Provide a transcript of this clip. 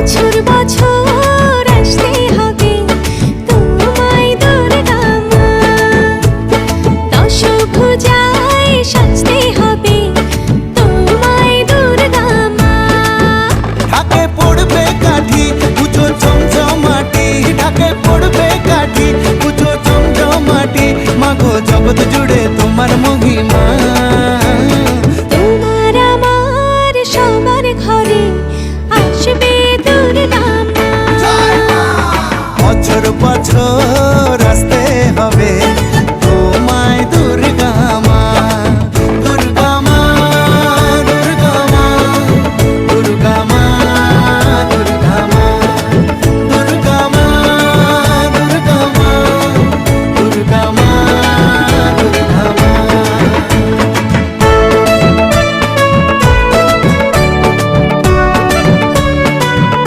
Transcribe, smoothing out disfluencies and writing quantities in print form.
বছর বছর আসতে হবে তোমায় দুর্গা মা, দশভুজায় সাজতে হবে তোমায় দুর্গা মা। ঢাকে পড়বে কাঠি পুজো জমজমাটি, ঢাকে পড়বে কাঠি পুজো জমজমাটি, মাগো জগৎ জুড়ে তোমার মহিমা। তোমার আমার সবার ঘরে আসবে দুর্গা মা। বছর বছর